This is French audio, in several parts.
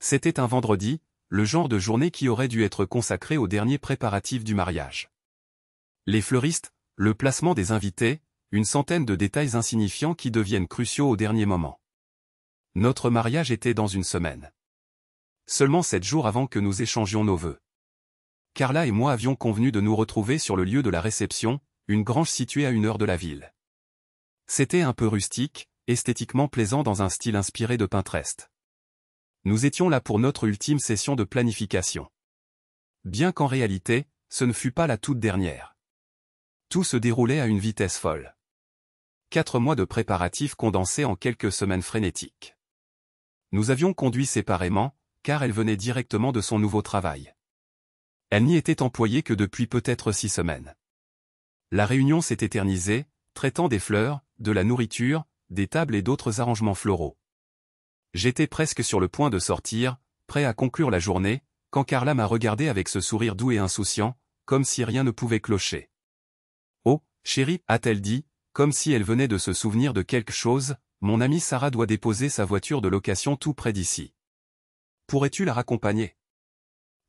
C'était un vendredi, le genre de journée qui aurait dû être consacrée aux derniers préparatifs du mariage. Les fleuristes, le placement des invités, une centaine de détails insignifiants qui deviennent cruciaux au dernier moment. Notre mariage était dans une semaine. Seulement 7 jours avant que nous échangions nos vœux. Carla et moi avions convenu de nous retrouver sur le lieu de la réception, une grange située à 1 heure de la ville. C'était un peu rustique, esthétiquement plaisant dans un style inspiré de Pinterest. Nous étions là pour notre ultime session de planification. Bien qu'en réalité, ce ne fut pas la toute dernière. Tout se déroulait à une vitesse folle. 4 mois de préparatifs condensés en quelques semaines frénétiques. Nous avions conduit séparément, car elle venait directement de son nouveau travail. Elle n'y était employée que depuis peut-être 6 semaines. La réunion s'est éternisée, traitant des fleurs, de la nourriture, des tables et d'autres arrangements floraux. J'étais presque sur le point de sortir, prêt à conclure la journée, quand Carla m'a regardé avec ce sourire doux et insouciant, comme si rien ne pouvait clocher. « Oh, chérie, a-t-elle dit, comme si elle venait de se souvenir de quelque chose, mon amie Sarah doit déposer sa voiture de location tout près d'ici. Pourrais-tu la raccompagner?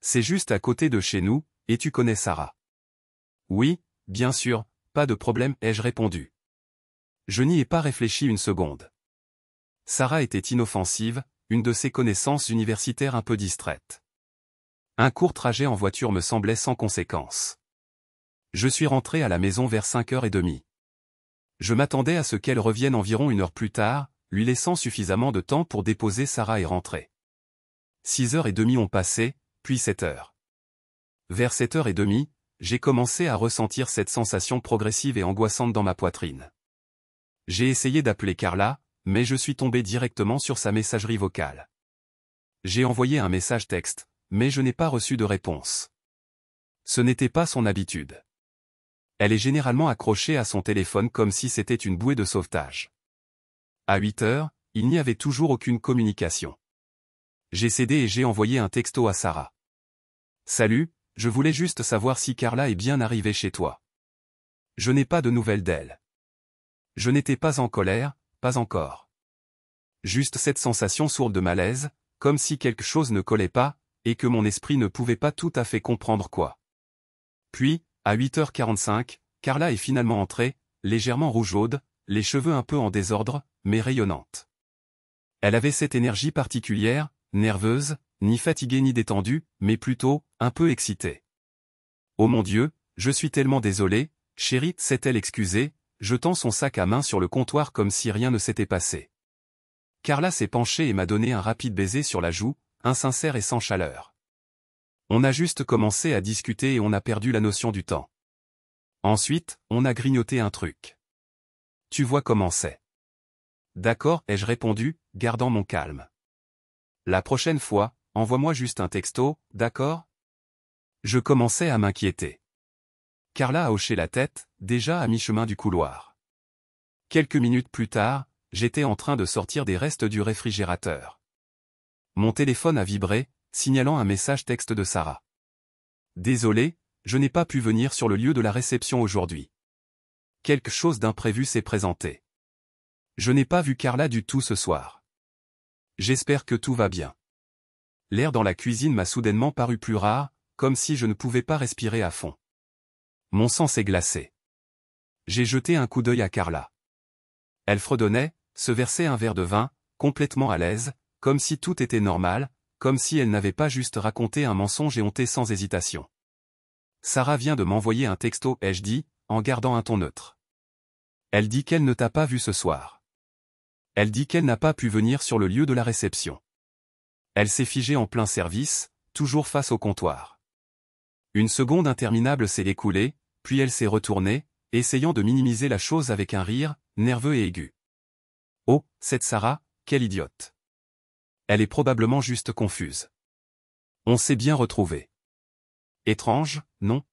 C'est juste à côté de chez nous, et tu connais Sarah. » « Oui, bien sûr, pas de problème, ai-je répondu. Je n'y ai pas réfléchi une seconde. Sarah était inoffensive, une de ces connaissances universitaires un peu distraites. Un court trajet en voiture me semblait sans conséquence. Je suis rentré à la maison vers 5h30. Je m'attendais à ce qu'elle revienne environ 1 heure plus tard, lui laissant suffisamment de temps pour déposer Sarah et rentrer. 6h30 ont passé, puis 7h. Vers 7h30, j'ai commencé à ressentir cette sensation progressive et angoissante dans ma poitrine. J'ai essayé d'appeler Carla, mais je suis tombé directement sur sa messagerie vocale. J'ai envoyé un message texte, mais je n'ai pas reçu de réponse. Ce n'était pas son habitude. Elle est généralement accrochée à son téléphone comme si c'était une bouée de sauvetage. À 8h, il n'y avait toujours aucune communication. J'ai cédé et j'ai envoyé un texto à Sarah. « Salut, je voulais juste savoir si Carla est bien arrivée chez toi. Je n'ai pas de nouvelles d'elle. » Je n'étais pas en colère, pas encore. Juste cette sensation sourde de malaise, comme si quelque chose ne collait pas, et que mon esprit ne pouvait pas tout à fait comprendre quoi. Puis, à 8h45, Carla est finalement entrée, légèrement rougeaude, les cheveux un peu en désordre, mais rayonnante. Elle avait cette énergie particulière, nerveuse, ni fatiguée ni détendue, mais plutôt, un peu excitée. « Oh mon Dieu, je suis tellement désolé, chérie, s'est-elle excusée, jetant son sac à main sur le comptoir comme si rien ne s'était passé. » Carla s'est penchée et m'a donné un rapide baiser sur la joue, insincère et sans chaleur. On a juste commencé à discuter et on a perdu la notion du temps. Ensuite, on a grignoté un truc. Tu vois comment c'est. D'accord, ai-je répondu, gardant mon calme. La prochaine fois, envoie-moi juste un texto, d'accord? Je commençais à m'inquiéter. Carla a hoché la tête, déjà à mi-chemin du couloir. Quelques minutes plus tard, j'étais en train de sortir des restes du réfrigérateur. Mon téléphone a vibré, signalant un message texte de Sarah. « Désolé, je n'ai pas pu venir sur le lieu de la réception aujourd'hui. Quelque chose d'imprévu s'est présenté. Je n'ai pas vu Carla du tout ce soir. J'espère que tout va bien. » L'air dans la cuisine m'a soudainement paru plus rare, comme si je ne pouvais pas respirer à fond. Mon sang s'est glacé. J'ai jeté un coup d'œil à Carla. Elle fredonnait, se versait un verre de vin, complètement à l'aise, comme si tout était normal, comme si elle n'avait pas juste raconté un mensonge éhonté sans hésitation. « Sarah vient de m'envoyer un texto, ai-je dit, en gardant un ton neutre. Elle dit qu'elle ne t'a pas vu ce soir. Elle dit qu'elle n'a pas pu venir sur le lieu de la réception. Elle s'est figée en plein service, toujours face au comptoir. Une seconde interminable s'est écoulée, puis elle s'est retournée, essayant de minimiser la chose avec un rire, nerveux et aigu. Oh, cette Sarah, quelle idiote. Elle est probablement juste confuse. On s'est bien retrouvés. Étrange, non?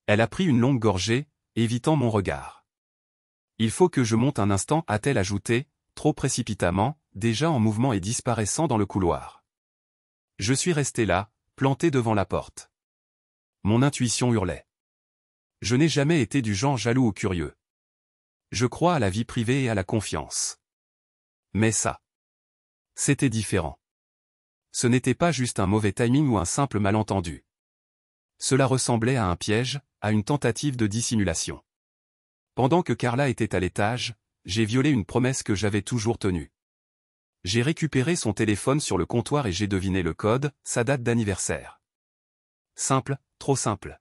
Elle a pris une longue gorgée, évitant mon regard. Il faut que je monte un instant, a-t-elle ajouté, trop précipitamment, déjà en mouvement et disparaissant dans le couloir. Je suis resté là, planté devant la porte. Mon intuition hurlait. Je n'ai jamais été du genre jaloux ou curieux. Je crois à la vie privée et à la confiance. Mais ça, c'était différent. Ce n'était pas juste un mauvais timing ou un simple malentendu. Cela ressemblait à un piège, à une tentative de dissimulation. Pendant que Carla était à l'étage, j'ai violé une promesse que j'avais toujours tenue. J'ai récupéré son téléphone sur le comptoir et j'ai deviné le code, sa date d'anniversaire. Simple, trop simple.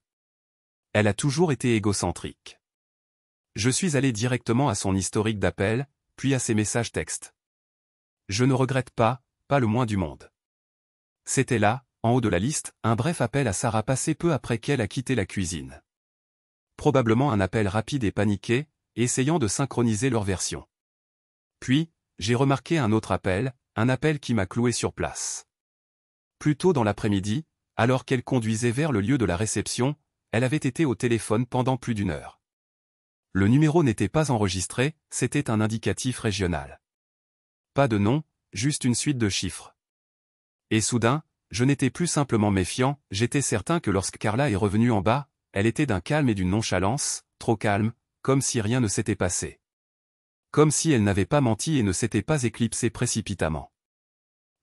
Elle a toujours été égocentrique. Je suis allé directement à son historique d'appels, puis à ses messages textes. Je ne regrette pas, pas le moins du monde. C'était là, en haut de la liste, un bref appel à Sarah passé peu après qu'elle a quitté la cuisine. Probablement un appel rapide et paniqué, essayant de synchroniser leur version. Puis, j'ai remarqué un autre appel, un appel qui m'a cloué sur place. Plus tôt dans l'après-midi, alors qu'elle conduisait vers le lieu de la réception, elle avait été au téléphone pendant plus d'1 heure. Le numéro n'était pas enregistré, c'était un indicatif régional. Pas de nom, juste une suite de chiffres. Et soudain, je n'étais plus simplement méfiant, j'étais certain que lorsque Carla est revenue en bas, elle était d'un calme et d'une nonchalance, trop calme, comme si rien ne s'était passé. Comme si elle n'avait pas menti et ne s'était pas éclipsée précipitamment.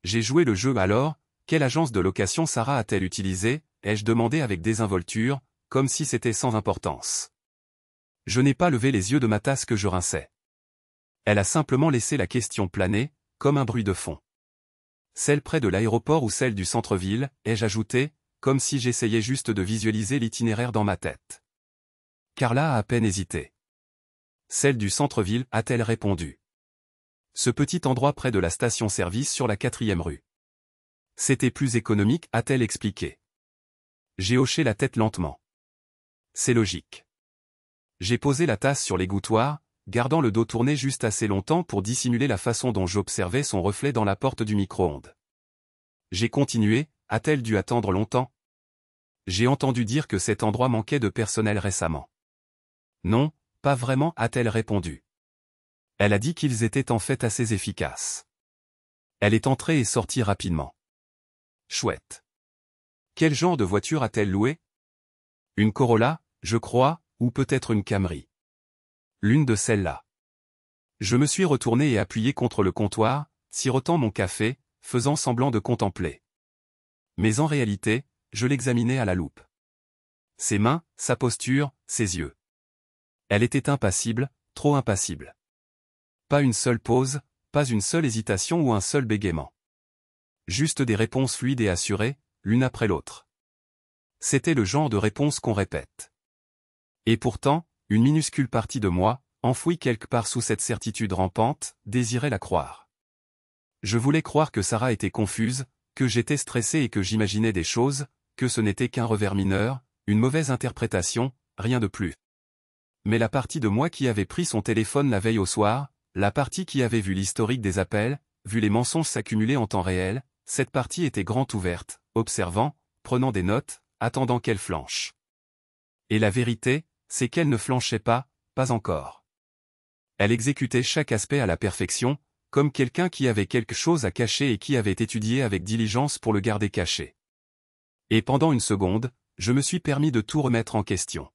J'ai joué le jeu alors, quelle agence de location Sarah a-t-elle utilisée, ai-je demandé avec désinvolture, comme si c'était sans importance. Je n'ai pas levé les yeux de ma tasse que je rinçais. Elle a simplement laissé la question planer, comme un bruit de fond. Celle près de l'aéroport ou celle du centre-ville, ai-je ajouté, comme si j'essayais juste de visualiser l'itinéraire dans ma tête. Carla a à peine hésité. Celle du centre-ville, a-t-elle répondu. Ce petit endroit près de la station-service sur la 4e rue. C'était plus économique, a-t-elle expliqué. J'ai hoché la tête lentement. C'est logique. J'ai posé la tasse sur l'égouttoir, gardant le dos tourné juste assez longtemps pour dissimuler la façon dont j'observais son reflet dans la porte du micro-ondes. J'ai continué, a-t-elle dû attendre longtemps? J'ai entendu dire que cet endroit manquait de personnel récemment. Non, pas vraiment, a-t-elle répondu. Elle a dit qu'ils étaient en fait assez efficaces. Elle est entrée et sortie rapidement. Chouette. Quel genre de voiture a-t-elle loué? Une Corolla, je crois, ou peut-être une Camry. L'une de celles-là. Je me suis retourné et appuyé contre le comptoir, sirotant mon café, faisant semblant de contempler. Mais en réalité, je l'examinais à la loupe. Ses mains, sa posture, ses yeux. Elle était impassible, trop impassible. Pas une seule pause, pas une seule hésitation ou un seul bégaiement. Juste des réponses fluides et assurées, l'une après l'autre. C'était le genre de réponse qu'on répète. Et pourtant, une minuscule partie de moi, enfouie quelque part sous cette certitude rampante, désirait la croire. Je voulais croire que Sarah était confuse, que j'étais stressé et que j'imaginais des choses, que ce n'était qu'un revers mineur, une mauvaise interprétation, rien de plus. Mais la partie de moi qui avait pris son téléphone la veille au soir, la partie qui avait vu l'historique des appels, vu les mensonges s'accumuler en temps réel, cette partie était grand ouverte, observant, prenant des notes, attendant qu'elle flanche. Et la vérité, c'est qu'elle ne flanchait pas, pas encore. Elle exécutait chaque aspect à la perfection, comme quelqu'un qui avait quelque chose à cacher et qui avait étudié avec diligence pour le garder caché. Et pendant une seconde, je me suis permis de tout remettre en question.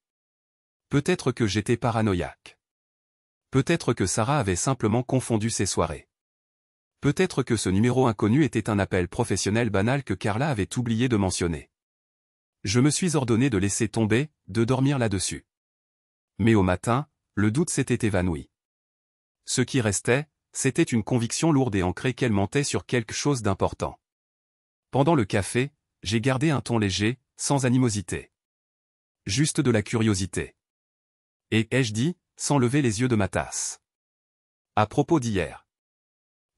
Peut-être que j'étais paranoïaque. Peut-être que Sarah avait simplement confondu ses soirées. Peut-être que ce numéro inconnu était un appel professionnel banal que Carla avait oublié de mentionner. Je me suis ordonné de laisser tomber, de dormir là-dessus. Mais au matin, le doute s'était évanoui. Ce qui restait, c'était une conviction lourde et ancrée qu'elle mentait sur quelque chose d'important. Pendant le café, j'ai gardé un ton léger, sans animosité. Juste de la curiosité. Et, ai-je dit, sans lever les yeux de ma tasse. À propos d'hier.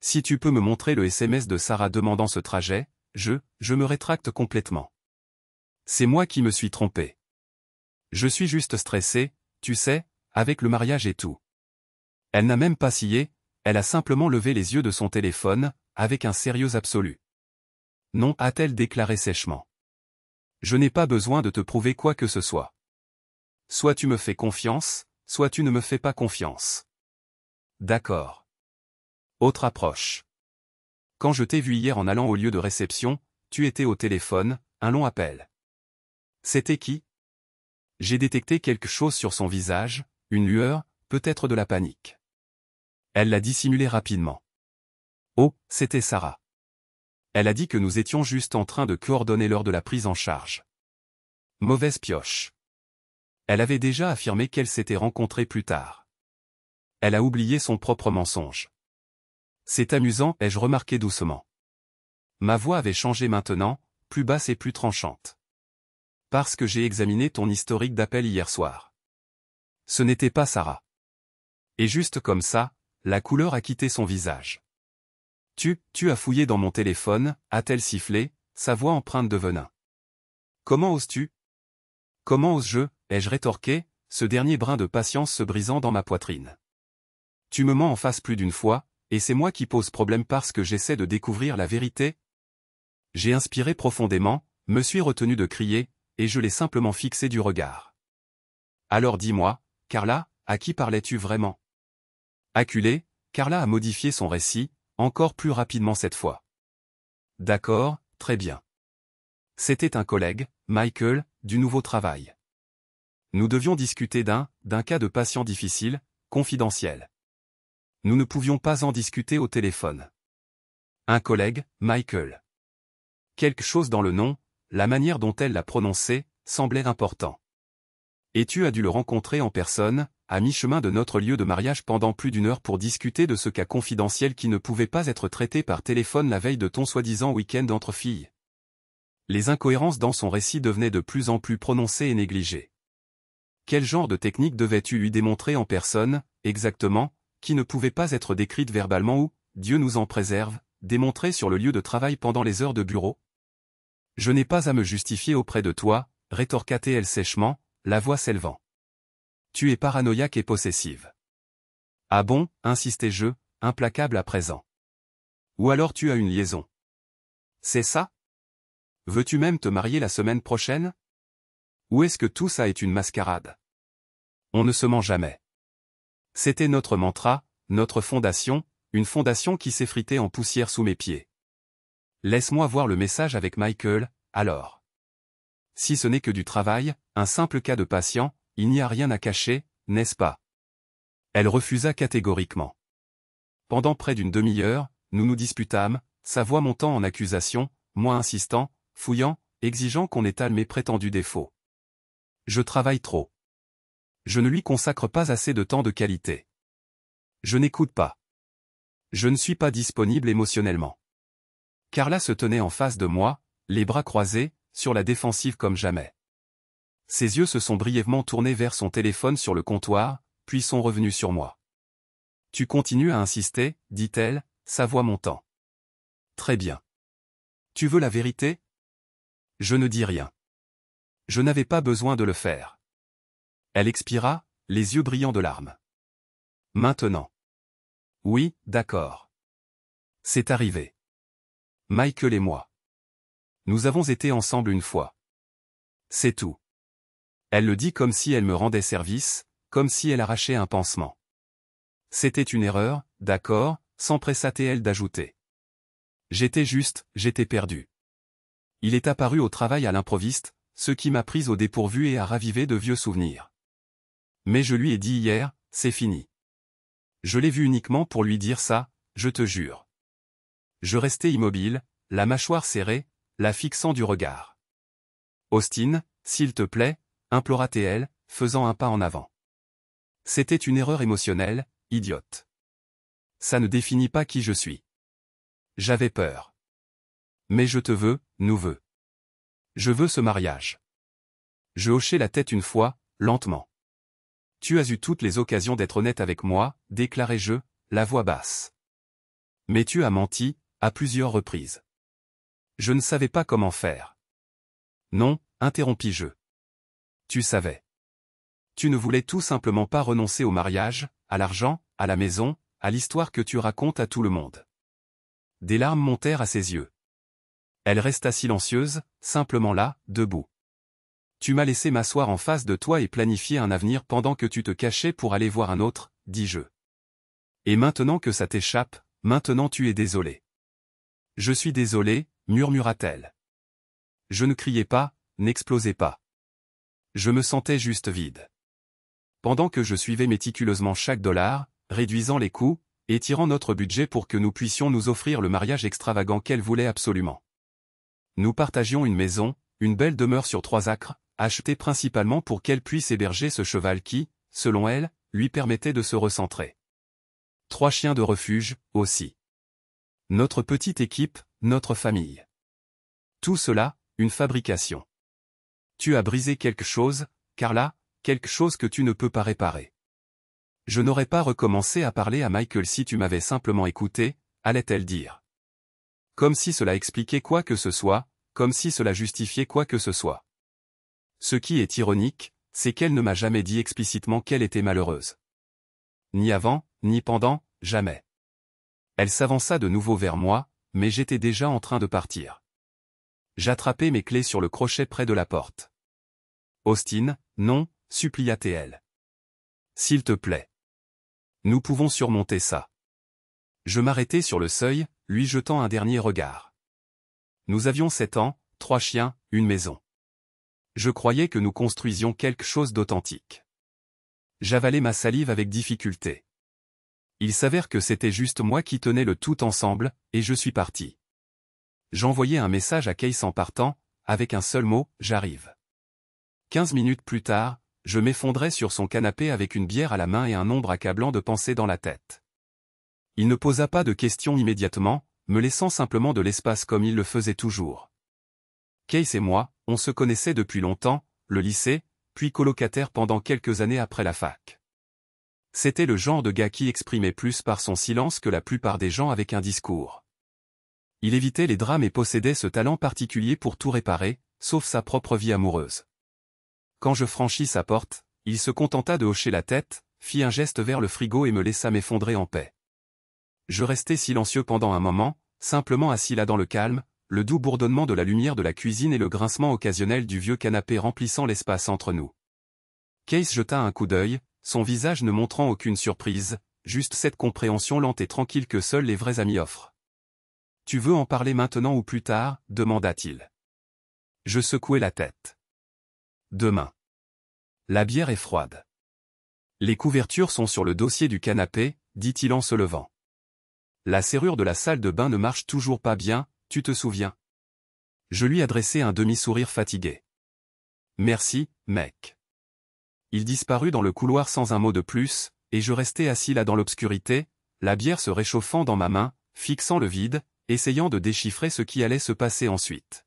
Si tu peux me montrer le SMS de Sarah demandant ce trajet, je me rétracte complètement. C'est moi qui me suis trompé. Je suis juste stressé, tu sais, avec le mariage et tout. Elle n'a même pas scié, elle a simplement levé les yeux de son téléphone, avec un sérieux absolu. Non, a-t-elle déclaré sèchement. Je n'ai pas besoin de te prouver quoi que ce soit. Soit tu me fais confiance, soit tu ne me fais pas confiance. D'accord. Autre approche. Quand je t'ai vu hier en allant au lieu de réception, tu étais au téléphone, un long appel. C'était qui? J'ai détecté quelque chose sur son visage, une lueur, peut-être de la panique. Elle l'a dissimulé rapidement. Oh, c'était Sarah. Elle a dit que nous étions juste en train de coordonner l'heure de la prise en charge. Mauvaise pioche. Elle avait déjà affirmé qu'elle s'était rencontrée plus tard. Elle a oublié son propre mensonge. C'est amusant, ai-je remarqué doucement. Ma voix avait changé maintenant, plus basse et plus tranchante. Parce que j'ai examiné ton historique d'appel hier soir. Ce n'était pas Sarah. Et juste comme ça, la couleur a quitté son visage. Tu as fouillé dans mon téléphone, a-t-elle sifflé, sa voix empreinte de venin. Comment oses-tu? Comment ose-je, ai-je rétorqué, ce dernier brin de patience se brisant dans ma poitrine. Tu me mens en face plus d'une fois, et c'est moi qui pose problème parce que j'essaie de découvrir la vérité? J'ai inspiré profondément, me suis retenu de crier, et je l'ai simplement fixé du regard. Alors dis-moi, Carla, à qui parlais-tu vraiment? Acculée, Carla a modifié son récit, encore plus rapidement cette fois. D'accord, très bien. C'était un collègue, Michael, du nouveau travail. Nous devions discuter d'un cas de patient difficile, confidentiel. Nous ne pouvions pas en discuter au téléphone. Un collègue, Michael. Quelque chose dans le nom, la manière dont elle l'a prononcé, semblait important. Et tu as dû le rencontrer en personne, à mi-chemin de notre lieu de mariage pendant plus d'une heure pour discuter de ce cas confidentiel qui ne pouvait pas être traité par téléphone la veille de ton soi-disant week-end entre filles. Les incohérences dans son récit devenaient de plus en plus prononcées et négligées. Quel genre de technique devais-tu lui démontrer en personne, exactement, qui ne pouvait pas être décrite verbalement ou, Dieu nous en préserve, démontrée sur le lieu de travail pendant les heures de bureau? Je n'ai pas à me justifier auprès de toi, rétorqua-t-elle sèchement, la voix s'élevant. Tu es paranoïaque et possessive. Ah bon, insistai-je, implacable à présent. Ou alors tu as une liaison. C'est ça? Veux-tu même te marier la semaine prochaine? Ou est-ce que tout ça est une mascarade? On ne se ment jamais. C'était notre mantra, notre fondation, une fondation qui s'effritait en poussière sous mes pieds. Laisse-moi voir le message avec Michael, alors. Si ce n'est que du travail, un simple cas de patient, il n'y a rien à cacher, n'est-ce pas? Elle refusa catégoriquement. Pendant près d'une demi-heure, nous nous disputâmes, sa voix montant en accusation, moi insistant, fouillant, exigeant qu'on étale mes prétendus défauts. Je travaille trop. Je ne lui consacre pas assez de temps de qualité. Je n'écoute pas. Je ne suis pas disponible émotionnellement. Carla se tenait en face de moi, les bras croisés, sur la défensive comme jamais. Ses yeux se sont brièvement tournés vers son téléphone sur le comptoir, puis sont revenus sur moi. Tu continues à insister, dit-elle, sa voix montant. Très bien. Tu veux la vérité? Je ne dis rien. Je n'avais pas besoin de le faire. Elle expira, les yeux brillants de larmes. Maintenant. Oui, d'accord. C'est arrivé. Michael et moi. Nous avons été ensemble une fois. C'est tout. Elle le dit comme si elle me rendait service, comme si elle arrachait un pansement. C'était une erreur, d'accord, s'empressa-t-elle d'ajouter. J'étais perdu. Il est apparu au travail à l'improviste, ce qui m'a prise au dépourvu et a ravivé de vieux souvenirs. Mais je lui ai dit hier, c'est fini. Je l'ai vu uniquement pour lui dire ça, je te jure. Je restais immobile, la mâchoire serrée, la fixant du regard. Austin, s'il te plaît, implora-t-elle, faisant un pas en avant. C'était une erreur émotionnelle, idiote. Ça ne définit pas qui je suis. J'avais peur. Mais je te veux, nous veux. Je veux ce mariage. Je hochai la tête une fois, lentement. Tu as eu toutes les occasions d'être honnête avec moi, déclarai-je, la voix basse. Mais tu as menti, à plusieurs reprises. Je ne savais pas comment faire. Non, interrompis-je. Tu savais. Tu ne voulais tout simplement pas renoncer au mariage, à l'argent, à la maison, à l'histoire que tu racontes à tout le monde. Des larmes montèrent à ses yeux. Elle resta silencieuse, simplement là, debout. Tu m'as laissé m'asseoir en face de toi et planifier un avenir pendant que tu te cachais pour aller voir un autre, dis-je. Et maintenant que ça t'échappe, maintenant tu es désolé. Je suis désolé, murmura-t-elle. Je ne criais pas, n'explosais pas. Je me sentais juste vide. Pendant que je suivais méticuleusement chaque dollar, réduisant les coûts, étirant notre budget pour que nous puissions nous offrir le mariage extravagant qu'elle voulait absolument. Nous partagions une maison, une belle demeure sur 3 acres, achetée principalement pour qu'elle puisse héberger ce cheval qui, selon elle, lui permettait de se recentrer. 3 chiens de refuge, aussi. Notre petite équipe, notre famille. Tout cela, une fabrication. Tu as brisé quelque chose, Carla, quelque chose que tu ne peux pas réparer. Je n'aurais pas recommencé à parler à Michael si tu m'avais simplement écouté, allait-elle dire. Comme si cela expliquait quoi que ce soit, comme si cela justifiait quoi que ce soit. Ce qui est ironique, c'est qu'elle ne m'a jamais dit explicitement qu'elle était malheureuse. Ni avant, ni pendant, jamais. Elle s'avança de nouveau vers moi, mais j'étais déjà en train de partir. J'attrapai mes clés sur le crochet près de la porte. Austin, non, supplia-t-elle. S'il te plaît. Nous pouvons surmonter ça. Je m'arrêtai sur le seuil, lui jetant un dernier regard. Nous avions 7 ans, 3 chiens, une maison. Je croyais que nous construisions quelque chose d'authentique. J'avalai ma salive avec difficulté. Il s'avère que c'était juste moi qui tenais le tout ensemble, et je suis parti. J'envoyai un message à Case en partant, avec un seul mot, j'arrive. 15 minutes plus tard, je m'effondrais sur son canapé avec une bière à la main et un nombre accablant de pensées dans la tête. Il ne posa pas de questions immédiatement, me laissant simplement de l'espace comme il le faisait toujours. Case et moi, on se connaissait depuis longtemps, le lycée, puis colocataire pendant quelques années après la fac. C'était le genre de gars qui exprimait plus par son silence que la plupart des gens avec un discours. Il évitait les drames et possédait ce talent particulier pour tout réparer, sauf sa propre vie amoureuse. Quand je franchis sa porte, il se contenta de hocher la tête, fit un geste vers le frigo et me laissa m'effondrer en paix. Je restai silencieux pendant un moment, simplement assis là dans le calme, le doux bourdonnement de la lumière de la cuisine et le grincement occasionnel du vieux canapé remplissant l'espace entre nous. Case jeta un coup d'œil, son visage ne montrant aucune surprise, juste cette compréhension lente et tranquille que seuls les vrais amis offrent. « Tu veux en parler maintenant ou plus tard » demanda-t-il. Je secouai la tête. « Demain. La bière est froide. » Les couvertures sont sur le dossier du canapé, dit-il en se levant. La serrure de la salle de bain ne marche toujours pas bien, tu te souviens? Je lui adressai un demi-sourire fatigué. Merci, mec. Il disparut dans le couloir sans un mot de plus, et je restai assis là dans l'obscurité, la bière se réchauffant dans ma main, fixant le vide, essayant de déchiffrer ce qui allait se passer ensuite.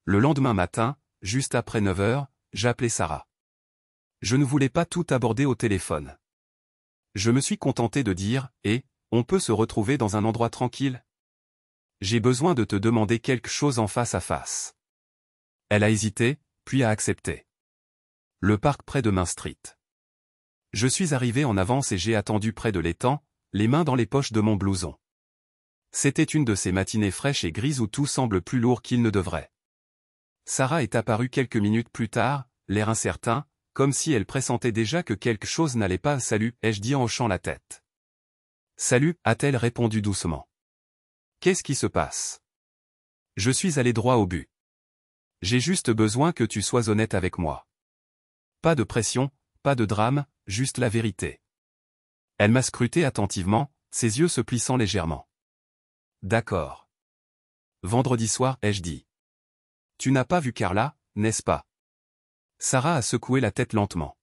Le lendemain matin, juste après 9 heures, j'appelai Sarah. Je ne voulais pas tout aborder au téléphone. Je me suis contenté de dire, on peut se retrouver dans un endroit tranquille? J'ai besoin de te demander quelque chose en face à face. Elle a hésité, puis a accepté. Le parc près de Main Street. Je suis arrivé en avance et j'ai attendu près de l'étang, les mains dans les poches de mon blouson. C'était une de ces matinées fraîches et grises où tout semble plus lourd qu'il ne devrait. Sarah est apparue quelques minutes plus tard, l'air incertain, comme si elle pressentait déjà que quelque chose n'allait pas. « Salut » ai-je dit en hochant la tête. « Salut » a-t-elle répondu doucement. « Qu'est-ce qui se passe ?» Je suis allé droit au but. J'ai juste besoin que tu sois honnête avec moi. Pas de pression, pas de drame, juste la vérité. Elle m'a scruté attentivement, ses yeux se plissant légèrement. D'accord. Vendredi soir, ai-je dit. Tu n'as pas vu Carla, n'est-ce pas? Sarah a secoué la tête lentement.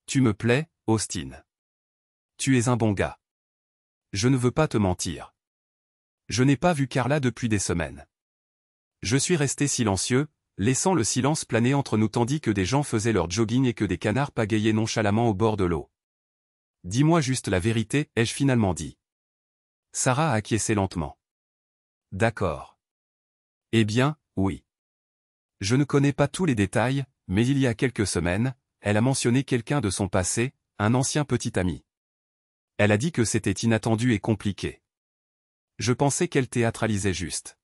Tu me plais, Austin. Tu es un bon gars. Je ne veux pas te mentir. Je n'ai pas vu Carla depuis des semaines. Je suis resté silencieux, laissant le silence planer entre nous tandis que des gens faisaient leur jogging et que des canards pagaillaient nonchalamment au bord de l'eau. Dis-moi juste la vérité, ai-je finalement dit. Sarah a acquiescé lentement. D'accord. Eh bien, oui. Je ne connais pas tous les détails, mais il y a quelques semaines, elle a mentionné quelqu'un de son passé, un ancien petit ami. Elle a dit que c'était inattendu et compliqué. Je pensais qu'elle théâtralisait juste.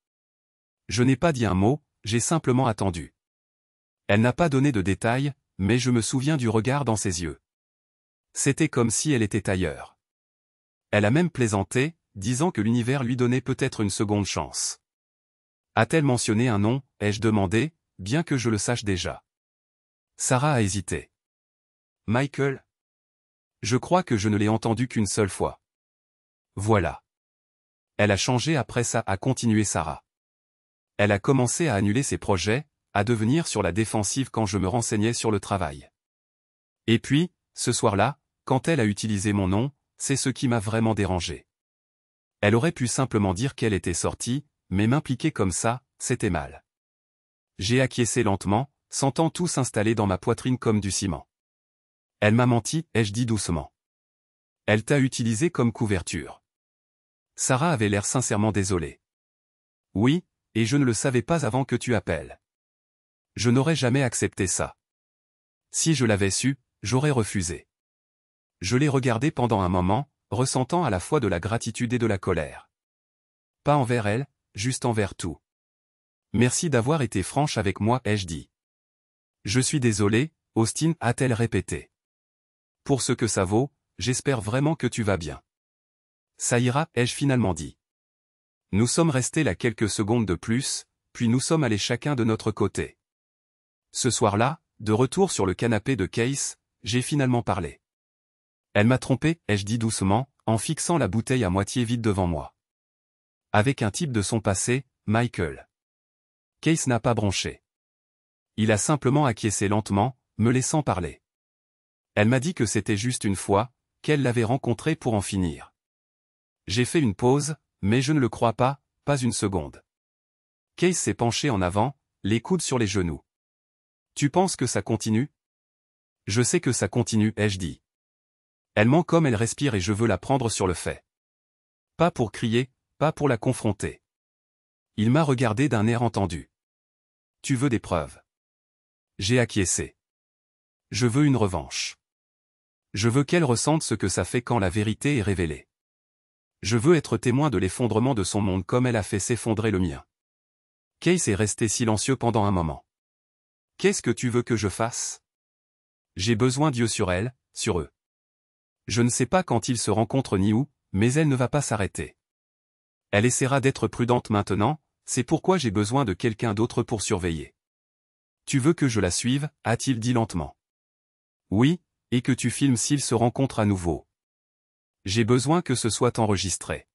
Je n'ai pas dit un mot, j'ai simplement attendu. Elle n'a pas donné de détails, mais je me souviens du regard dans ses yeux. C'était comme si elle était ailleurs. Elle a même plaisanté, disant que l'univers lui donnait peut-être une seconde chance. A-t-elle mentionné un nom, ai-je demandé, bien que je le sache déjà. Sarah a hésité. Michael? Je crois que je ne l'ai entendu qu'une seule fois. Voilà. Elle a changé après ça, a continué Sarah. Elle a commencé à annuler ses projets, à devenir sur la défensive quand je me renseignais sur le travail. Et puis, ce soir-là, quand elle a utilisé mon nom, c'est ce qui m'a vraiment dérangé. Elle aurait pu simplement dire qu'elle était sortie, mais m'impliquer comme ça, c'était mal. J'ai acquiescé lentement, sentant tout s'installer dans ma poitrine comme du ciment. Elle m'a menti, ai-je dit doucement. Elle t'a utilisé comme couverture. Sarah avait l'air sincèrement désolée. Oui, et je ne le savais pas avant que tu appelles. Je n'aurais jamais accepté ça. Si je l'avais su, j'aurais refusé. Je l'ai regardée pendant un moment, ressentant à la fois de la gratitude et de la colère. Pas envers elle, juste envers tout. Merci d'avoir été franche avec moi, ai-je dit. Je suis désolé, Austin, a-t-elle répété. Pour ce que ça vaut, j'espère vraiment que tu vas bien. Ça ira, ai-je finalement dit. Nous sommes restés là quelques secondes de plus, puis nous sommes allés chacun de notre côté. Ce soir-là, de retour sur le canapé de Case, j'ai finalement parlé. Elle m'a trompé, ai-je dit doucement, en fixant la bouteille à moitié vide devant moi. Avec un type de son passé, Michael. Case n'a pas bronché. Il a simplement acquiescé lentement, me laissant parler. Elle m'a dit que c'était juste une fois, qu'elle l'avait rencontré pour en finir. J'ai fait une pause, mais je ne le crois pas, pas une seconde. Case s'est penché en avant, les coudes sur les genoux. Tu penses que ça continue? Je sais que ça continue, ai-je dit. Elle ment comme elle respire et je veux la prendre sur le fait. Pas pour crier, pas pour la confronter. Il m'a regardé d'un air entendu. Tu veux des preuves? J'ai acquiescé. Je veux une revanche. Je veux qu'elle ressente ce que ça fait quand la vérité est révélée. Je veux être témoin de l'effondrement de son monde comme elle a fait s'effondrer le mien. Case est resté silencieux pendant un moment. Qu'est-ce que tu veux que je fasse? J'ai besoin d'yeux sur elle, sur eux. Je ne sais pas quand ils se rencontrent ni où, mais elle ne va pas s'arrêter. Elle essaiera d'être prudente maintenant, c'est pourquoi j'ai besoin de quelqu'un d'autre pour surveiller. Tu veux que je la suive, a-t-il dit lentement. Oui, et que tu filmes s'ils se rencontrent à nouveau. J'ai besoin que ce soit enregistré.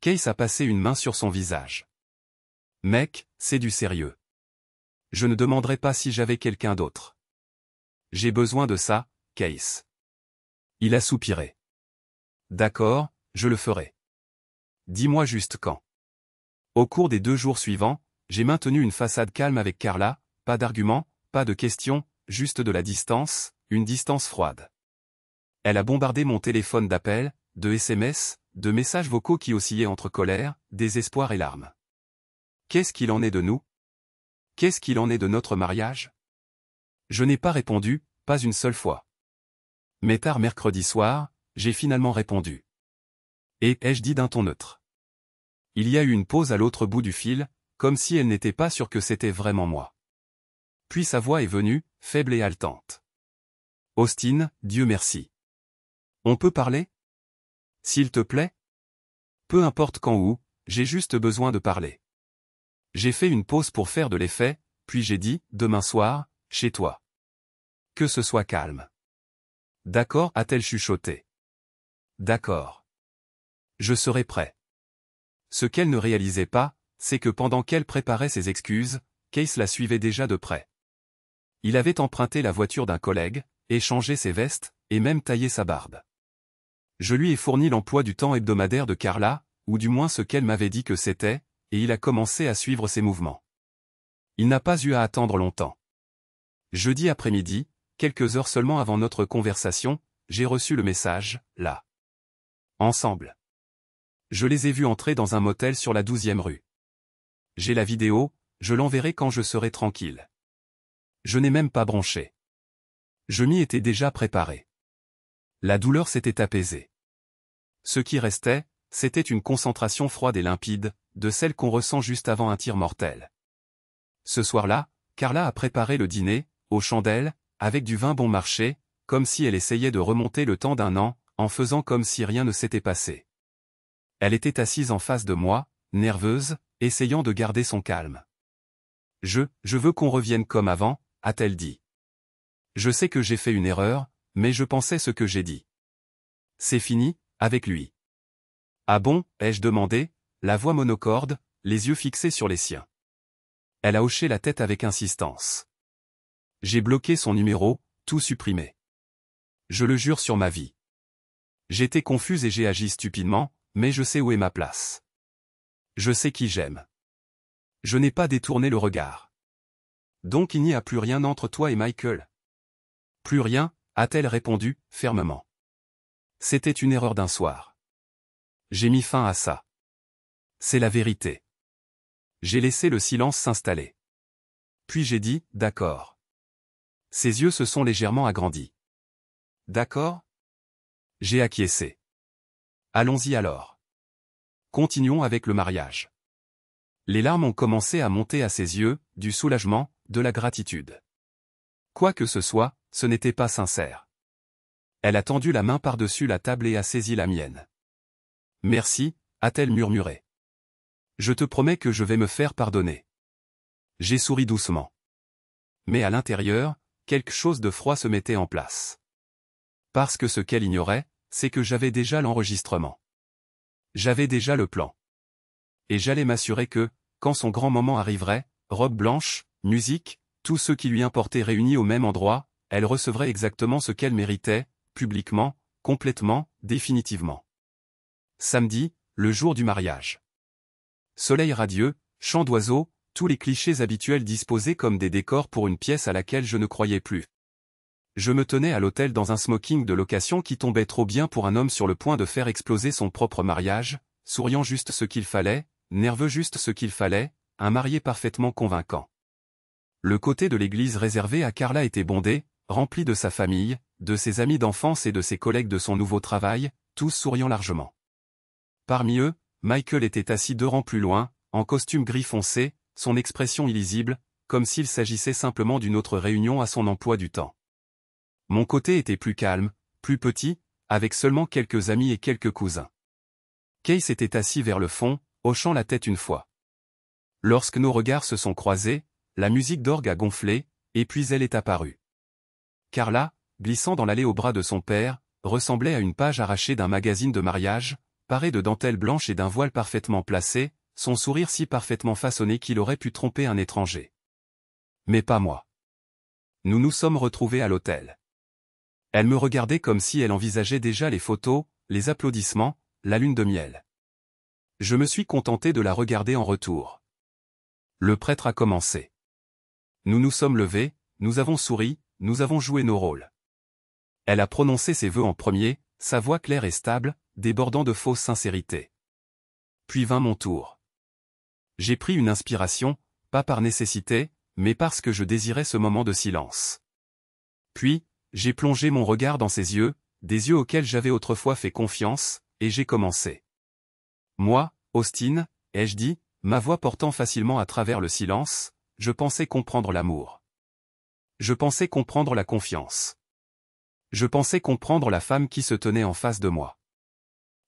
Case a passé une main sur son visage. Mec, c'est du sérieux. Je ne demanderai pas si j'avais quelqu'un d'autre. J'ai besoin de ça, Case. Il a soupiré. D'accord, je le ferai. Dis-moi juste quand. Au cours des 2 jours suivants, j'ai maintenu une façade calme avec Carla, pas d'arguments, pas de questions, juste de la distance, une distance froide. Elle a bombardé mon téléphone d'appels, de SMS, de messages vocaux qui oscillaient entre colère, désespoir et larmes. Qu'est-ce qu'il en est de nous? Qu'est-ce qu'il en est de notre mariage? Je n'ai pas répondu, pas une seule fois. Mais tard mercredi soir, j'ai finalement répondu. Et ai-je dit d'un ton neutre. Il y a eu une pause à l'autre bout du fil, comme si elle n'était pas sûre que c'était vraiment moi. Puis sa voix est venue, faible et haletante. Austin, Dieu merci. On peut parler? S'il te plaît? Peu importe quand ou où, j'ai juste besoin de parler. J'ai fait une pause pour faire de l'effet, puis j'ai dit, demain soir, chez toi. Que ce soit calme. D'accord, a-t-elle chuchoté. D'accord. Je serai prêt. Ce qu'elle ne réalisait pas, c'est que pendant qu'elle préparait ses excuses, Case la suivait déjà de près. Il avait emprunté la voiture d'un collègue, échangé ses vestes, et même taillé sa barbe. Je lui ai fourni l'emploi du temps hebdomadaire de Carla, ou du moins ce qu'elle m'avait dit que c'était, et il a commencé à suivre ses mouvements. Il n'a pas eu à attendre longtemps. Jeudi après-midi, quelques heures seulement avant notre conversation, j'ai reçu le message, là. Ensemble. Je les ai vus entrer dans un motel sur la 12e rue. J'ai la vidéo, je l'enverrai quand je serai tranquille. Je n'ai même pas bronché. Je m'y étais déjà préparé. La douleur s'était apaisée. Ce qui restait, c'était une concentration froide et limpide, de celle qu'on ressent juste avant un tir mortel. Ce soir-là, Carla a préparé le dîner, aux chandelles, avec du vin bon marché, comme si elle essayait de remonter le temps d'un an, en faisant comme si rien ne s'était passé. Elle était assise en face de moi, nerveuse, essayant de garder son calme. Je veux qu'on revienne comme avant, a-t-elle dit. Je sais que j'ai fait une erreur, mais je pensais ce que j'ai dit. C'est fini, avec lui. Ah bon, ai-je demandé, la voix monocorde, les yeux fixés sur les siens. Elle a hoché la tête avec insistance. J'ai bloqué son numéro, tout supprimé. Je le jure sur ma vie. J'étais confuse et j'ai agi stupidement, mais je sais où est ma place. Je sais qui j'aime. Je n'ai pas détourné le regard. Donc il n'y a plus rien entre toi et Michael? Plus rien, a-t-elle répondu, fermement. C'était une erreur d'un soir. J'ai mis fin à ça. C'est la vérité. J'ai laissé le silence s'installer. Puis j'ai dit, d'accord. Ses yeux se sont légèrement agrandis. D'accord? J'ai acquiescé. Allons-y alors. Continuons avec le mariage. Les larmes ont commencé à monter à ses yeux, du soulagement, de la gratitude. Quoi que ce soit, ce n'était pas sincère. Elle a tendu la main par-dessus la table et a saisi la mienne. Merci, a-t-elle murmuré. Je te promets que je vais me faire pardonner. J'ai souri doucement. Mais à l'intérieur, quelque chose de froid se mettait en place. Parce que ce qu'elle ignorait, c'est que j'avais déjà l'enregistrement. J'avais déjà le plan. Et j'allais m'assurer que, quand son grand moment arriverait, robe blanche, musique, tout ce qui lui importait réunis au même endroit, elle recevrait exactement ce qu'elle méritait, publiquement, complètement, définitivement. Samedi, le jour du mariage. Soleil radieux, chant d'oiseaux, tous les clichés habituels disposés comme des décors pour une pièce à laquelle je ne croyais plus. Je me tenais à l'hôtel dans un smoking de location qui tombait trop bien pour un homme sur le point de faire exploser son propre mariage, souriant juste ce qu'il fallait, nerveux juste ce qu'il fallait, un marié parfaitement convaincant. Le côté de l'église réservé à Carla était bondé, rempli de sa famille, de ses amis d'enfance et de ses collègues de son nouveau travail, tous souriant largement. Parmi eux, Michael était assis 2 rangs plus loin, en costume gris foncé, son expression illisible, comme s'il s'agissait simplement d'une autre réunion à son emploi du temps. Mon côté était plus calme, plus petit, avec seulement quelques amis et quelques cousins. Kay s'était assis vers le fond, hochant la tête une fois. Lorsque nos regards se sont croisés, la musique d'orgue a gonflé, et puis elle est apparue. Carla, glissant dans l'allée au bras de son père, ressemblait à une page arrachée d'un magazine de mariage, parée de dentelles blanches et d'un voile parfaitement placé, son sourire si parfaitement façonné qu'il aurait pu tromper un étranger. Mais pas moi. Nous nous sommes retrouvés à l'hôtel. Elle me regardait comme si elle envisageait déjà les photos, les applaudissements, la lune de miel. Je me suis contenté de la regarder en retour. Le prêtre a commencé. Nous nous sommes levés, nous avons souri, nous avons joué nos rôles. Elle a prononcé ses vœux en premier, sa voix claire et stable, débordant de fausse sincérité. Puis vint mon tour. J'ai pris une inspiration, pas par nécessité, mais parce que je désirais ce moment de silence. Puis, j'ai plongé mon regard dans ses yeux, des yeux auxquels j'avais autrefois fait confiance, et j'ai commencé. Moi, Austin, ai-je dit, ma voix portant facilement à travers le silence, je pensais comprendre l'amour. Je pensais comprendre la confiance. Je pensais comprendre la femme qui se tenait en face de moi.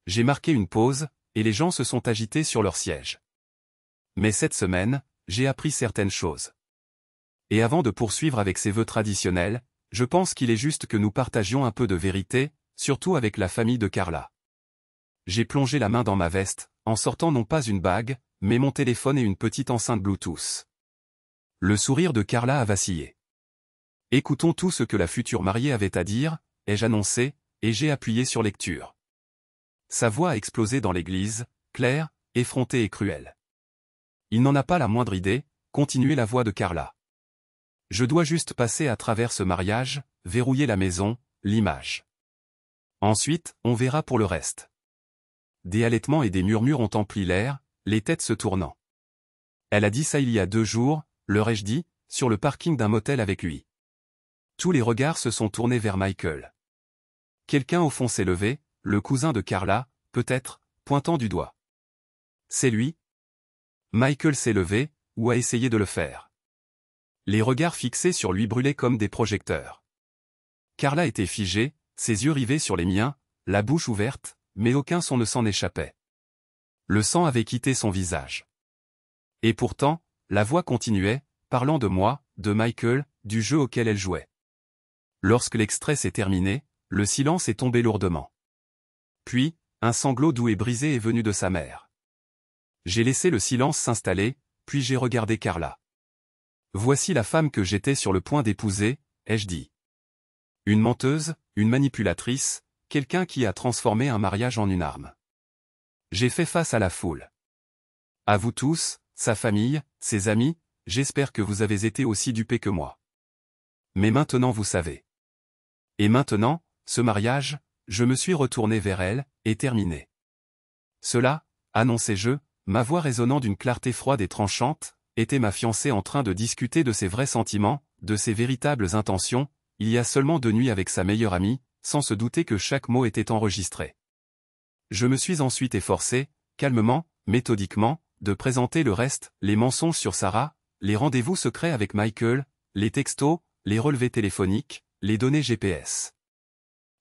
J'ai marqué une pause, et les gens se sont agités sur leur siège. Mais cette semaine, j'ai appris certaines choses. Et avant de poursuivre avec ces vœux traditionnels, je pense qu'il est juste que nous partagions un peu de vérité, surtout avec la famille de Carla. J'ai plongé la main dans ma veste, en sortant non pas une bague, mais mon téléphone et une petite enceinte Bluetooth. Le sourire de Carla a vacillé. Écoutons tout ce que la future mariée avait à dire, ai-je annoncé, et j'ai appuyé sur lecture. Sa voix a explosé dans l'église, claire, effrontée et cruelle. Il n'en a pas la moindre idée, continuait la voix de Carla. Je dois juste passer à travers ce mariage, verrouiller la maison, l'image. Ensuite, on verra pour le reste. Des halètements et des murmures ont empli l'air, les têtes se tournant. Elle a dit ça il y a 2 jours, leur ai-je dit, sur le parking d'un motel avec lui. Tous les regards se sont tournés vers Michael. Quelqu'un au fond s'est levé, le cousin de Carla, peut-être, pointant du doigt. C'est lui? Michael s'est levé, ou a essayé de le faire. Les regards fixés sur lui brûlaient comme des projecteurs. Carla était figée, ses yeux rivés sur les miens, la bouche ouverte, mais aucun son ne s'en échappait. Le sang avait quitté son visage. Et pourtant, la voix continuait, parlant de moi, de Michael, du jeu auquel elle jouait. Lorsque l'extrait s'est terminé, le silence est tombé lourdement. Puis, un sanglot doux et brisé est venu de sa mère. J'ai laissé le silence s'installer, puis j'ai regardé Carla. Voici la femme que j'étais sur le point d'épouser, ai-je dit. Une menteuse, une manipulatrice, quelqu'un qui a transformé un mariage en une arme. J'ai fait face à la foule. À vous tous, sa famille, ses amis, j'espère que vous avez été aussi dupés que moi. Mais maintenant vous savez. Et maintenant, ce mariage, je me suis retourné vers elle, et terminé. Cela, annonçai-je, ma voix résonnant d'une clarté froide et tranchante, était ma fiancée en train de discuter de ses vrais sentiments, de ses véritables intentions, il y a seulement 2 nuits avec sa meilleure amie, sans se douter que chaque mot était enregistré. Je me suis ensuite efforcé, calmement, méthodiquement, de présenter le reste, les mensonges sur Sarah, les rendez-vous secrets avec Michael, les textos, les relevés téléphoniques, les données GPS.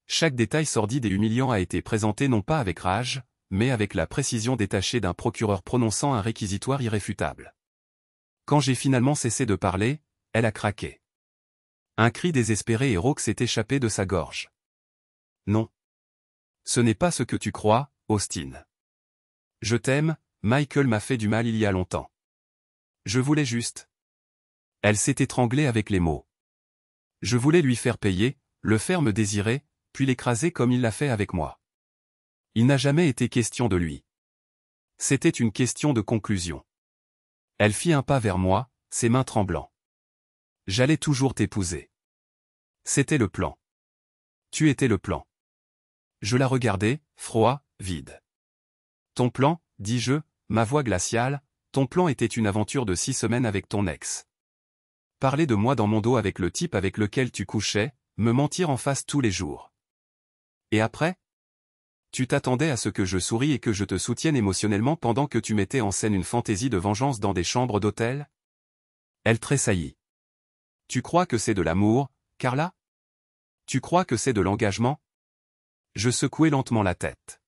Chaque détail sordide et humiliant a été présenté non pas avec rage, mais avec la précision détachée d'un procureur prononçant un réquisitoire irréfutable. Quand j'ai finalement cessé de parler, elle a craqué. Un cri désespéré et rauque s'est échappé de sa gorge. Non. Ce n'est pas ce que tu crois, Austin. Je t'aime, Michael m'a fait du mal il y a longtemps. Je voulais juste. Elle s'est étranglée avec les mots. Je voulais lui faire payer, le faire me désirer, puis l'écraser comme il l'a fait avec moi. Il n'a jamais été question de lui. C'était une question de conclusion. Elle fit un pas vers moi, ses mains tremblant. J'allais toujours t'épouser. C'était le plan. Tu étais le plan. Je la regardais, froid, vide. Ton plan, dis-je, ma voix glaciale, ton plan était une aventure de 6 semaines avec ton ex. Parler de moi dans mon dos avec le type avec lequel tu couchais, me mentir en face tous les jours. Et après? Tu t'attendais à ce que je sourie et que je te soutienne émotionnellement pendant que tu mettais en scène une fantaisie de vengeance dans des chambres d'hôtel? Elle tressaillit. Tu crois que c'est de l'amour, Carla? Tu crois que c'est de l'engagement? Je secouai lentement la tête.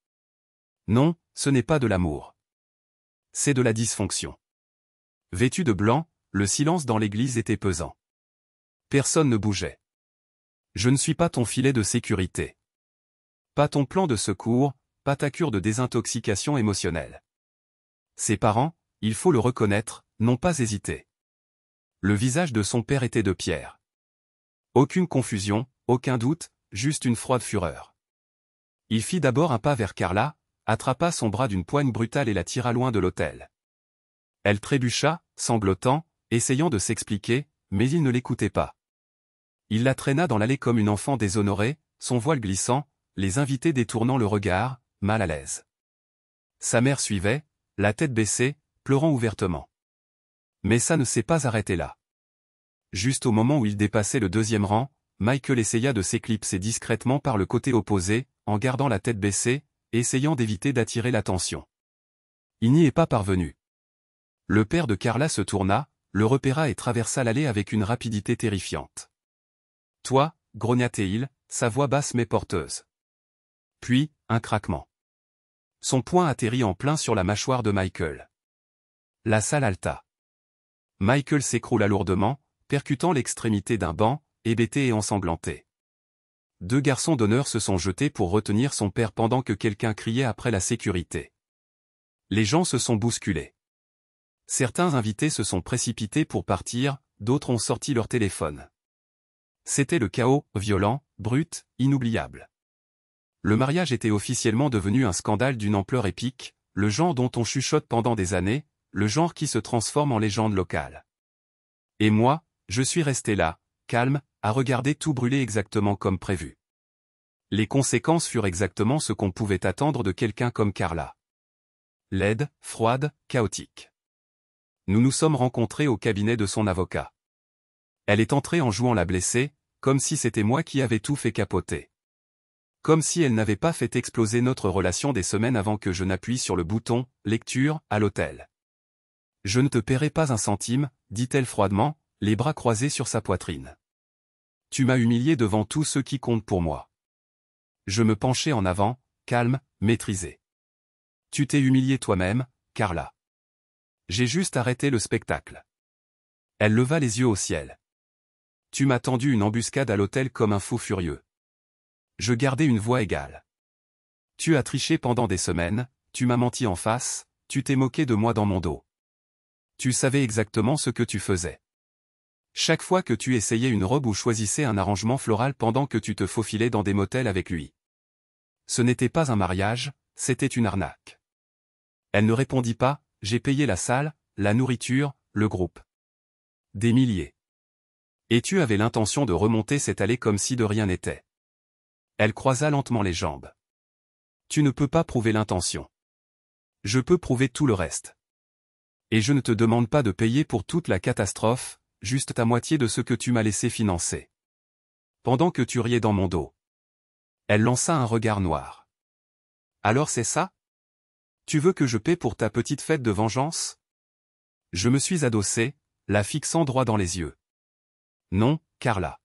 Non, ce n'est pas de l'amour. C'est de la dysfonction. Vêtu de blanc, le silence dans l'église était pesant. Personne ne bougeait. Je ne suis pas ton filet de sécurité. Pas ton plan de secours, pas ta cure de désintoxication émotionnelle. Ses parents, il faut le reconnaître, n'ont pas hésité. Le visage de son père était de pierre. Aucune confusion, aucun doute, juste une froide fureur. Il fit d'abord un pas vers Carla, attrapa son bras d'une poigne brutale et la tira loin de l'hôtel. Elle trébucha, sanglotant, essayant de s'expliquer, mais il ne l'écoutait pas. Il la traîna dans l'allée comme une enfant déshonorée, son voile glissant, les invités détournant le regard, mal à l'aise. Sa mère suivait, la tête baissée, pleurant ouvertement. Mais ça ne s'est pas arrêté là. Juste au moment où il dépassait le 2e rang, Michael essaya de s'éclipser discrètement par le côté opposé, en gardant la tête baissée, essayant d'éviter d'attirer l'attention. Il n'y est pas parvenu. Le père de Carla se tourna, le repéra et traversa l'allée avec une rapidité terrifiante. « Toi, » grogna-t-il, sa voix basse mais porteuse. Puis, un craquement. Son poing atterrit en plein sur la mâchoire de Michael. La salle haleta. Michael s'écroula lourdement, percutant l'extrémité d'un banc, hébété et ensanglanté. 2 garçons d'honneur se sont jetés pour retenir son père pendant que quelqu'un criait après la sécurité. Les gens se sont bousculés. Certains invités se sont précipités pour partir, d'autres ont sorti leur téléphone. C'était le chaos, violent, brut, inoubliable. Le mariage était officiellement devenu un scandale d'une ampleur épique, le genre dont on chuchote pendant des années, le genre qui se transforme en légende locale. Et moi, je suis resté là, calme, à regarder tout brûler exactement comme prévu. Les conséquences furent exactement ce qu'on pouvait attendre de quelqu'un comme Carla. Laide, froide, chaotique. Nous nous sommes rencontrés au cabinet de son avocat. Elle est entrée en jouant la blessée, comme si c'était moi qui avais tout fait capoter. Comme si elle n'avait pas fait exploser notre relation des semaines avant que je n'appuie sur le bouton « Lecture » à l'hôtel. « Je ne te paierai pas un centime », dit-elle froidement, les bras croisés sur sa poitrine. « Tu m'as humilié devant tous ceux qui comptent pour moi. » Je me penchai en avant, calme, maîtrisé. « Tu t'es humilié toi-même, Carla. » J'ai juste arrêté le spectacle. Elle leva les yeux au ciel. « Tu m'as tendu une embuscade à l'hôtel comme un fou furieux. » Je gardai une voix égale. « Tu as triché pendant des semaines, tu m'as menti en face, tu t'es moqué de moi dans mon dos. Tu savais exactement ce que tu faisais. Chaque fois que tu essayais une robe ou choisissais un arrangement floral pendant que tu te faufilais dans des motels avec lui. Ce n'était pas un mariage, c'était une arnaque. Elle ne répondit pas, j'ai payé la salle, la nourriture, le groupe. Des milliers. Et tu avais l'intention de remonter cette allée comme si de rien n'était. Elle croisa lentement les jambes. Tu ne peux pas prouver l'intention. Je peux prouver tout le reste. Et je ne te demande pas de payer pour toute la catastrophe, juste ta moitié de ce que tu m'as laissé financer. Pendant que tu riais dans mon dos. Elle lança un regard noir. Alors c'est ça? Tu veux que je paie pour ta petite fête de vengeance? Je me suis adossé, la fixant droit dans les yeux. Non, Carla.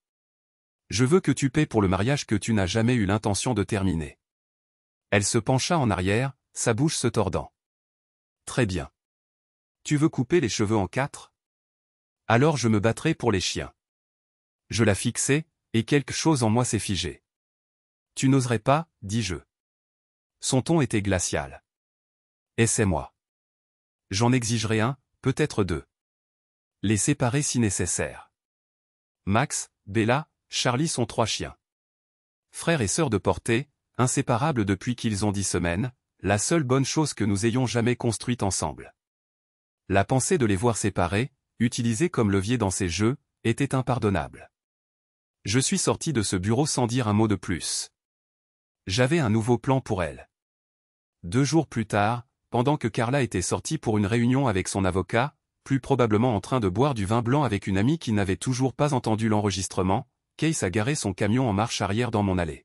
Je veux que tu paies pour le mariage que tu n'as jamais eu l'intention de terminer. Elle se pencha en arrière, sa bouche se tordant. Très bien. Tu veux couper les cheveux en 4? Alors je me battrai pour les chiens. Je la fixai, et quelque chose en moi s'est figé. Tu n'oserais pas, dis-je. Son ton était glacial. Essaie-moi. J'en exigerai un, peut-être 2. Les séparer si nécessaire. Max, Bella, Charlie sont 3 chiens. Frères et sœurs de portée, inséparables depuis qu'ils ont 10 semaines, la seule bonne chose que nous ayons jamais construite ensemble. La pensée de les voir séparés, utilisés comme levier dans ces jeux, était impardonnable. Je suis sorti de ce bureau sans dire un mot de plus. J'avais un nouveau plan pour elle. 2 jours plus tard, pendant que Carla était sortie pour une réunion avec son avocat, plus probablement en train de boire du vin blanc avec une amie qui n'avait toujours pas entendu l'enregistrement, Case a garé son camion en marche arrière dans mon allée.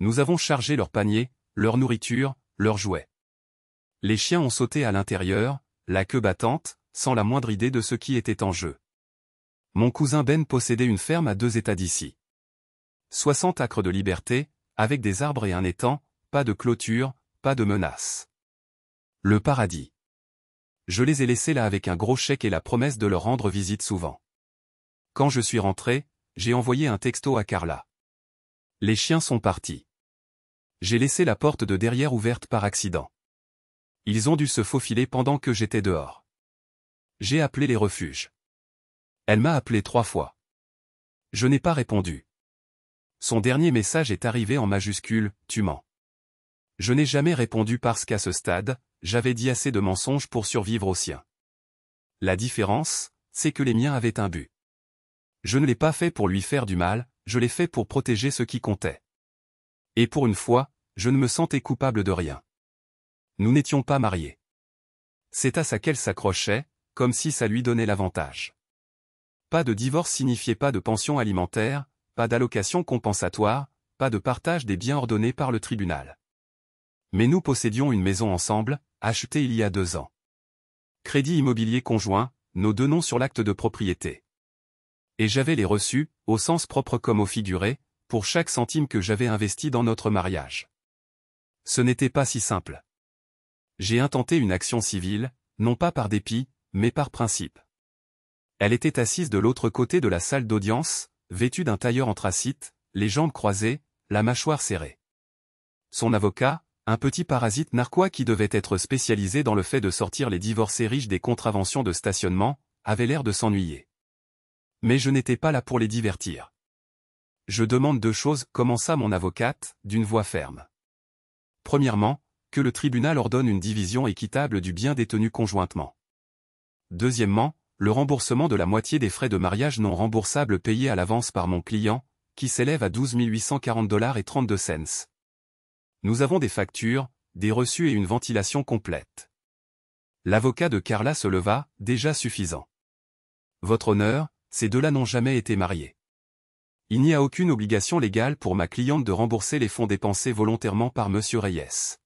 Nous avons chargé leurs paniers, leur nourriture, leurs jouets. Les chiens ont sauté à l'intérieur, la queue battante, sans la moindre idée de ce qui était en jeu. Mon cousin Ben possédait une ferme à 2 états d'ici. 60 acres de liberté, avec des arbres et un étang, pas de clôture, pas de menace. Le paradis. Je les ai laissés là avec un gros chèque et la promesse de leur rendre visite souvent. Quand je suis rentré, j'ai envoyé un texto à Carla. Les chiens sont partis. J'ai laissé la porte de derrière ouverte par accident. Ils ont dû se faufiler pendant que j'étais dehors. J'ai appelé les refuges. Elle m'a appelé 3 fois. Je n'ai pas répondu. Son dernier message est arrivé en majuscule, tu mens. Je n'ai jamais répondu parce qu'à ce stade, j'avais dit assez de mensonges pour survivre aux siens. La différence, c'est que les miens avaient un but. Je ne l'ai pas fait pour lui faire du mal, je l'ai fait pour protéger ce qui comptait. Et pour une fois, je ne me sentais coupable de rien. Nous n'étions pas mariés. C'est à ça qu'elle s'accrochait, comme si ça lui donnait l'avantage. Pas de divorce signifiait pas de pension alimentaire, pas d'allocation compensatoire, pas de partage des biens ordonnés par le tribunal. Mais nous possédions une maison ensemble, achetée il y a 2 ans. Crédit immobilier conjoint, nos 2 noms sur l'acte de propriété. Et j'avais les reçus, au sens propre comme au figuré, pour chaque centime que j'avais investi dans notre mariage. Ce n'était pas si simple. J'ai intenté une action civile, non pas par dépit, mais par principe. Elle était assise de l'autre côté de la salle d'audience, vêtue d'un tailleur anthracite, les jambes croisées, la mâchoire serrée. Son avocat, un petit parasite narquois qui devait être spécialisé dans le fait de sortir les divorcés riches des contraventions de stationnement, avait l'air de s'ennuyer. Mais je n'étais pas là pour les divertir. Je demande 2 choses, commença mon avocate, d'une voix ferme. Premièrement, que le tribunal ordonne une division équitable du bien détenu conjointement. Deuxièmement, le remboursement de la moitié des frais de mariage non remboursables payés à l'avance par mon client, qui s'élève à 12 840 $ et 32 cents. Nous avons des factures, des reçus et une ventilation complète. L'avocat de Carla se leva, déjà suffisant. Votre honneur, ces 2-là n'ont jamais été mariés. Il n'y a aucune obligation légale pour ma cliente de rembourser les fonds dépensés volontairement par M. Reyes.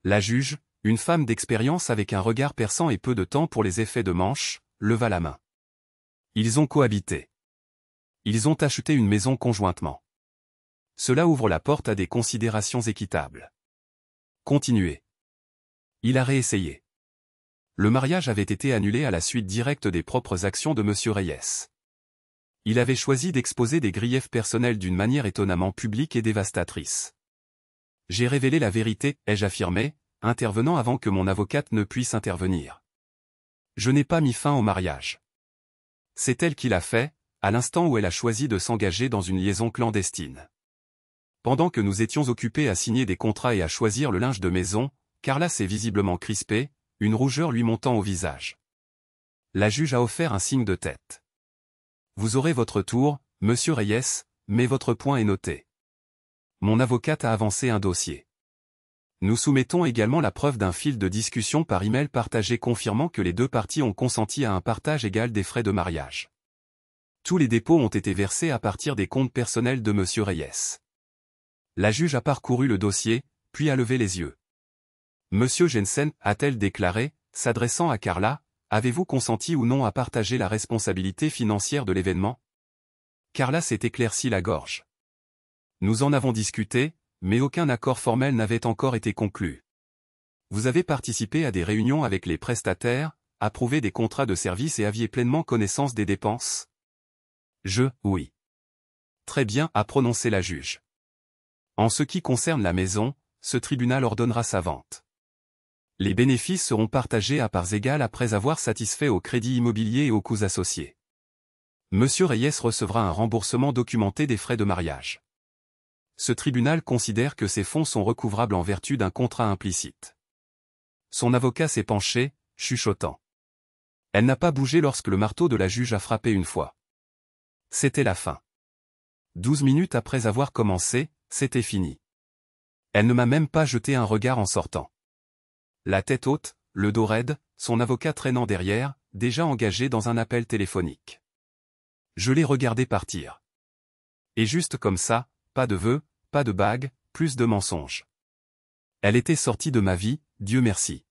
La juge, une femme d'expérience avec un regard perçant et peu de temps pour les effets de manche, leva la main. Ils ont cohabité. Ils ont acheté une maison conjointement. Cela ouvre la porte à des considérations équitables. Continuez. Il a réessayé. Le mariage avait été annulé à la suite directe des propres actions de M. Reyes. Il avait choisi d'exposer des griefs personnels d'une manière étonnamment publique et dévastatrice. J'ai révélé la vérité, ai-je affirmé, intervenant avant que mon avocate ne puisse intervenir. Je n'ai pas mis fin au mariage. C'est elle qui l'a fait, à l'instant où elle a choisi de s'engager dans une liaison clandestine. Pendant que nous étions occupés à signer des contrats et à choisir le linge de maison, Carla s'est visiblement crispée, une rougeur lui montant au visage. La juge a offert un signe de tête. Vous aurez votre tour, monsieur Reyes, mais votre point est noté. Mon avocate a avancé un dossier. Nous soumettons également la preuve d'un fil de discussion par email partagé confirmant que les deux parties ont consenti à un partage égal des frais de mariage. Tous les dépôts ont été versés à partir des comptes personnels de monsieur Reyes. La juge a parcouru le dossier, puis a levé les yeux. Monsieur Jensen, a-t-elle déclaré, s'adressant à Carla, avez-vous consenti ou non à partager la responsabilité financière de l'événement? Carla s'est éclairci la gorge. Nous en avons discuté, mais aucun accord formel n'avait encore été conclu. Vous avez participé à des réunions avec les prestataires, approuvé des contrats de service et aviez pleinement connaissance des dépenses? Oui. Très bien, a prononcé la juge. En ce qui concerne la maison, ce tribunal ordonnera sa vente. Les bénéfices seront partagés à parts égales après avoir satisfait au crédit immobilier et aux coûts associés. Monsieur Reyes recevra un remboursement documenté des frais de mariage. Ce tribunal considère que ces fonds sont recouvrables en vertu d'un contrat implicite. Son avocat s'est penché, chuchotant. Elle n'a pas bougé lorsque le marteau de la juge a frappé une fois. C'était la fin. 12 minutes après avoir commencé, c'était fini. Elle ne m'a même pas jeté un regard en sortant. La tête haute, le dos raide, son avocat traînant derrière, déjà engagé dans un appel téléphonique. Je l'ai regardé partir. Et juste comme ça, pas de vœux, pas de bague, plus de mensonges. Elle était sortie de ma vie, Dieu merci.